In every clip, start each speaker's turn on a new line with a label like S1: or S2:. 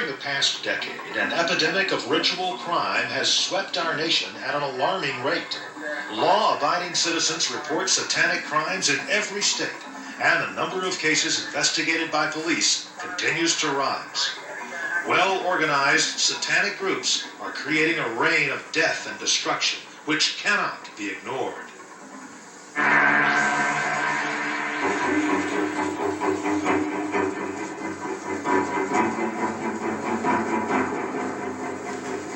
S1: During the past decade, an epidemic of ritual crime has swept our nation at an alarming rate. Law-abiding citizens report satanic crimes in every state, and the number of cases investigated by police continues to rise. Well-organized satanic groups are creating a reign of death and destruction, which cannot be ignored.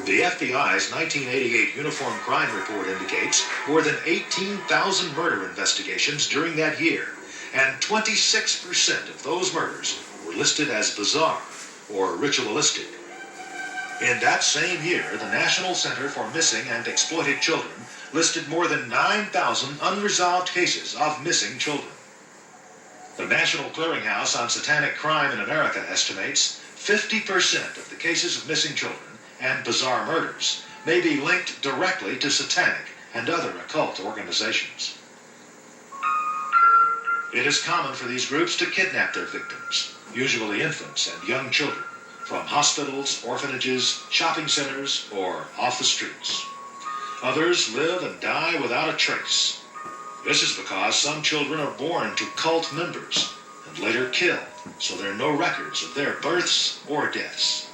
S1: The FBI's 1988 Uniform Crime Report indicates more than 18,000 murder investigations during that year, and 26% of those murders were listed as bizarre or ritualistic. In that same year, the National Center for Missing and Exploited Children listed more than 9,000 unresolved cases of missing children. The National Clearinghouse on Satanic Crime in America estimates 50% of the cases of missing children and bizarre murders may be linked directly to satanic and other occult organizations. It is common for these groups to kidnap their victims, usually infants and young children, from hospitals, orphanages, shopping centers, or off the streets. Others live and die without a trace. This is because some children are born to cult members and later killed, so there are no records of their births or deaths.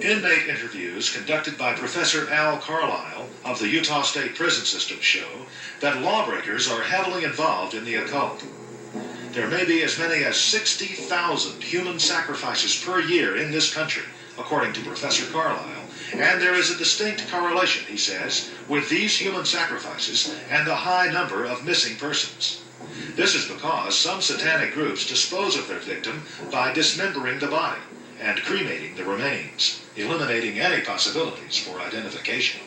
S1: Inmate interviews conducted by Professor Al Carlisle of the Utah State Prison System show that lawbreakers are heavily involved in the occult. There may be as many as 60,000 human sacrifices per year in this country, according to Professor Carlisle, and there is a distinct correlation, he says, with these human sacrifices and the high number of missing persons. This is because some satanic groups dispose of their victim by dismembering the body and cremating the remains, eliminating any possibilities for identification.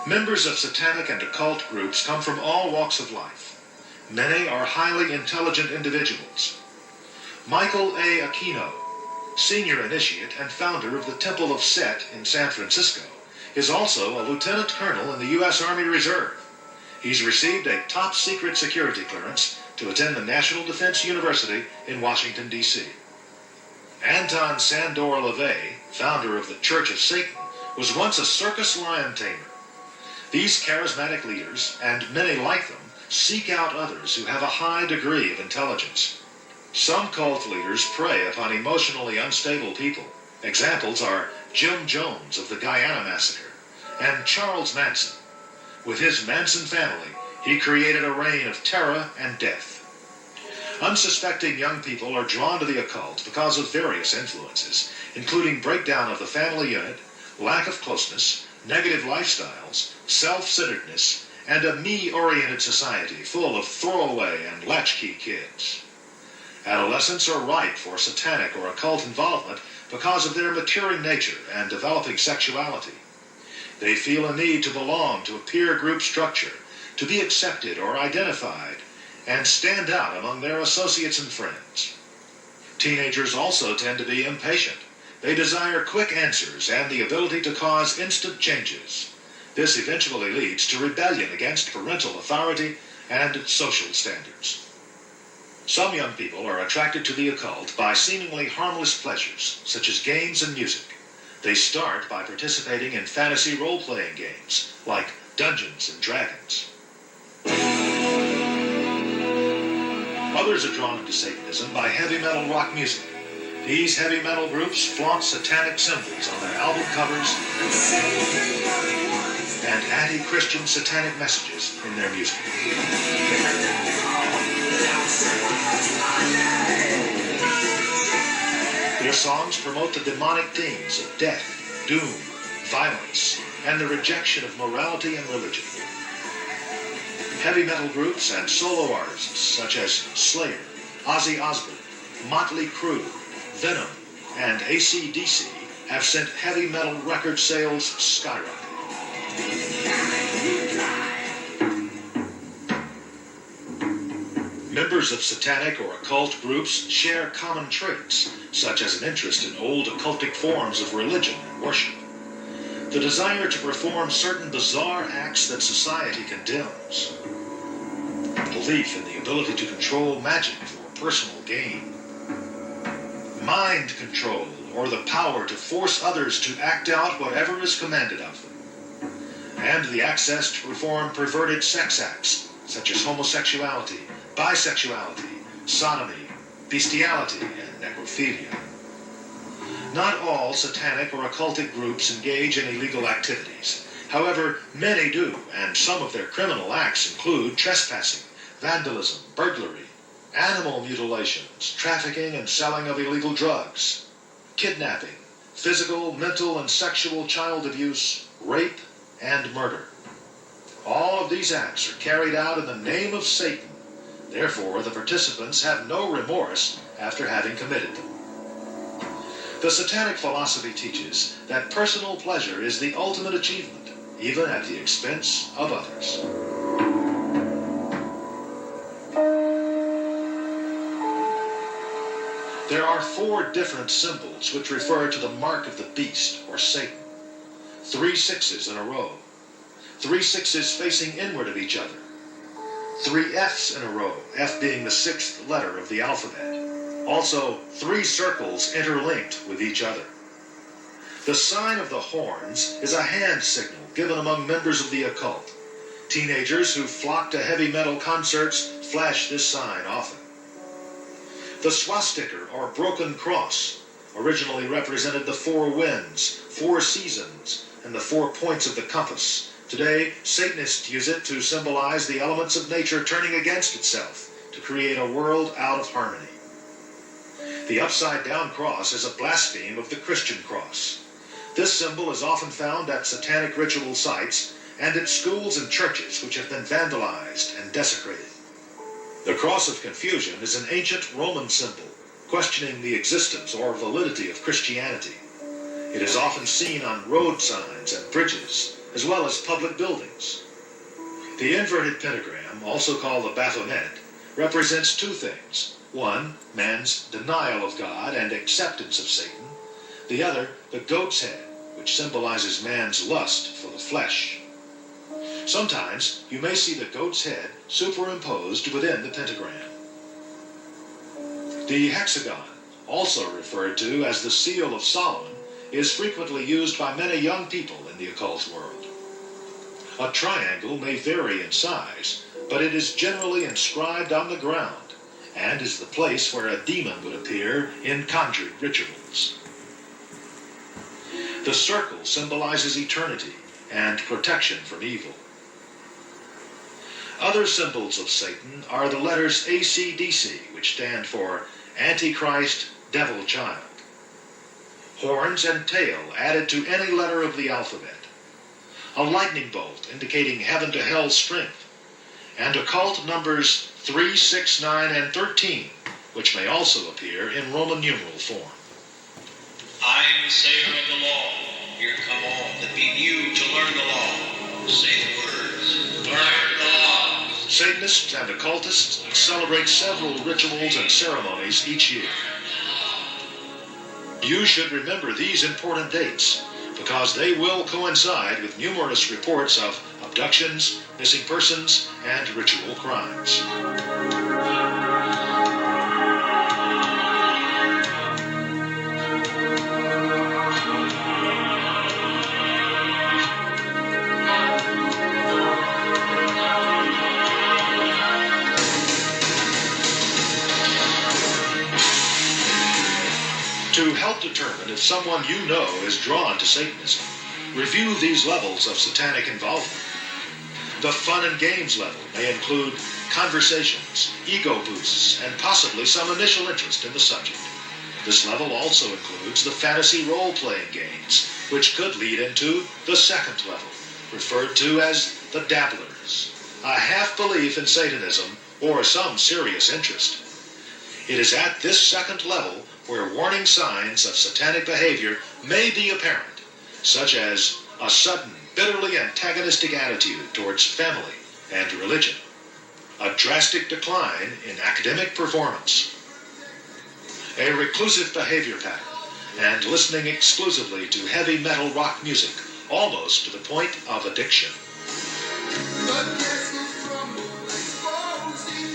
S1: Members of satanic and occult groups come from all walks of life. Many are highly intelligent individuals. Michael A. Aquino, senior initiate and founder of the Temple of Set in San Francisco, is also a lieutenant colonel in the U.S. Army Reserve. He's received a top-secret security clearance to attend the National Defense University in Washington, D.C. Anton Sandor LaVey, founder of the Church of Satan, was once a circus lion tamer. These charismatic leaders, and many like them, seek out others who have a high degree of intelligence. Some cult leaders prey upon emotionally unstable people. Examples are Jim Jones of the Guyana Massacre and Charles Manson. With his Manson family, he created a reign of terror and death. Unsuspecting young people are drawn to the occult because of various influences, including breakdown of the family unit, lack of closeness, negative lifestyles, self-centeredness, and a me-oriented society full of throwaway and latchkey kids. Adolescents are ripe for satanic or occult involvement because of their maturing nature and developing sexuality. They feel a need to belong to a peer group structure, to be accepted or identified, and stand out among their associates and friends. Teenagers also tend to be impatient. They desire quick answers and the ability to cause instant changes. This eventually leads to rebellion against parental authority and social standards. Some young people are attracted to the occult by seemingly harmless pleasures, such as games and music. They start by participating in fantasy role-playing games, like Dungeons and Dragons. Others are drawn into Satanism by heavy metal rock music. These heavy metal groups flaunt satanic symbols on their album covers and anti-Christian satanic messages in their music. Their songs promote the demonic themes of death, doom, violence, and the rejection of morality and religion. Heavy metal groups and solo artists such as Slayer, Ozzy Osbourne, Motley Crue, Venom, and AC/DC have sent heavy metal record sales skyrocketing. Members of satanic or occult groups share common traits, such as an interest in old occultic forms of religion and worship, the desire to perform certain bizarre acts that society condemns, belief in the ability to control magic for personal gain. Mind control, or the power to force others to act out whatever is commanded of them. And the access to perform perverted sex acts, such as homosexuality, bisexuality, sodomy, bestiality, and necrophilia. Not all satanic or occultic groups engage in illegal activities. However, many do, and some of their criminal acts include trespassing, vandalism, burglary, animal mutilations, trafficking and selling of illegal drugs, kidnapping, physical, mental, and sexual child abuse, rape, and murder. All of these acts are carried out in the name of Satan. Therefore, the participants have no remorse after having committed them. The Satanic philosophy teaches that personal pleasure is the ultimate achievement, even at the expense of others. There are 4 different symbols which refer to the mark of the beast, or Satan. 3 sixes in a row. 3 sixes facing inward of each other. 3 F's in a row, F being the 6th letter of the alphabet. Also, 3 circles interlinked with each other. The sign of the horns is a hand signal given among members of the occult. Teenagers who flock to heavy metal concerts flash this sign often. The swastika, or broken cross, originally represented the 4 winds, 4 seasons, and the 4 points of the compass. Today, Satanists use it to symbolize the elements of nature turning against itself to create a world out of harmony. The upside-down cross is a blaspheme of the Christian cross. This symbol is often found at satanic ritual sites and at schools and churches which have been vandalized and desecrated. The cross of confusion is an ancient Roman symbol, questioning the existence or validity of Christianity. It is often seen on road signs and bridges, as well as public buildings. The inverted pentagram, also called the Baphomet, represents 2 things. 1, man's denial of God and acceptance of Satan. The other, the goat's head, which symbolizes man's lust for the flesh. Sometimes you may see the goat's head superimposed within the pentagram. The hexagon, also referred to as the seal of Solomon, is frequently used by many young people in the occult world. A triangle may vary in size, but it is generally inscribed on the ground and is the place where a demon would appear in conjured rituals. The circle symbolizes eternity and protection from evil. Other symbols of Satan are the letters ACDC, which stand for Antichrist, Devil Child. Horns and tail added to any letter of the alphabet. A lightning bolt indicating heaven to hell strength. And occult numbers 3, 6, 9, and 13, which may also appear in Roman numeral form.
S2: I am the sayer of the law. Here come all that be new to learn the law. Say the words. Learn the law.
S1: Satanists and occultists celebrate several rituals and ceremonies each year. You should remember these important dates, because they will coincide with numerous reports of abductions, missing persons, and ritual crimes. To help determine if someone you know is drawn to Satanism, review these levels of satanic involvement. The fun and games level may include conversations, ego boosts, and possibly some initial interest in the subject. This level also includes the fantasy role-playing games, which could lead into the second level, referred to as the dabblers, a half-belief in Satanism or some serious interest. It is at this second level where warning signs of satanic behavior may be apparent, such as a sudden, bitterly antagonistic attitude towards family and religion, a drastic decline in academic performance, a reclusive behavior pattern, and listening exclusively to heavy metal rock music, almost to the point of addiction.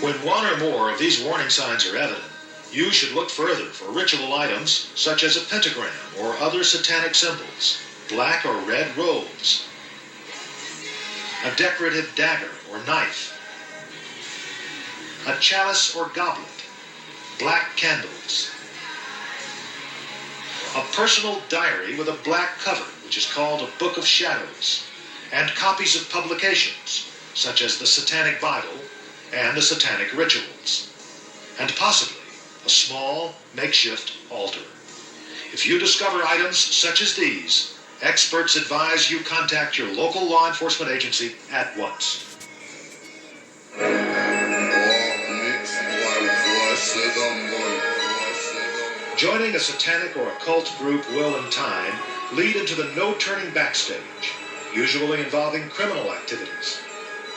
S1: When one or more of these warning signs are evident, you should look further for ritual items such as a pentagram or other satanic symbols, black or red robes, a decorative dagger or knife, a chalice or goblet, black candles, a personal diary with a black cover, which is called a Book of Shadows, and copies of publications such as the Satanic Bible and the Satanic Rituals, and possibly a small makeshift altar. If you discover items such as these, experts advise you contact your local law enforcement agency at once. Joining a satanic or occult group will, in time, lead into the no-turning back stage, usually involving criminal activities.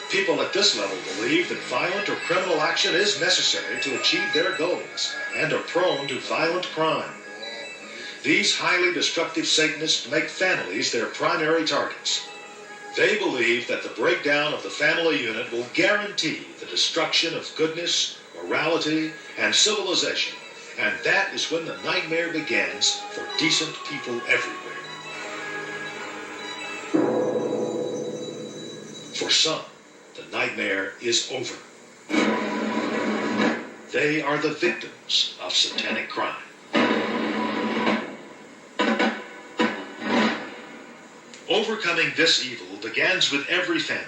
S1: People at this level believe that violent or criminal action is necessary to achieve their goals and are prone to violent crime. These highly destructive Satanists make families their primary targets. They believe that the breakdown of the family unit will guarantee the destruction of goodness, morality, and civilization, and that is when the nightmare begins for decent people everywhere. For some, the nightmare is over. They are the victims of satanic crime. Overcoming this evil begins with every family.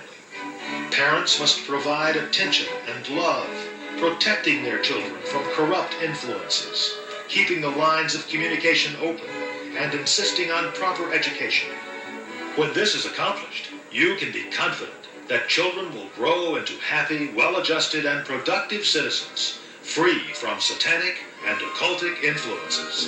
S1: Parents must provide attention and love, protecting their children from corrupt influences, keeping the lines of communication open, and insisting on proper education. When this is accomplished, you can be confident that children will grow into happy, well-adjusted, and productive citizens, free from satanic and occultic influences.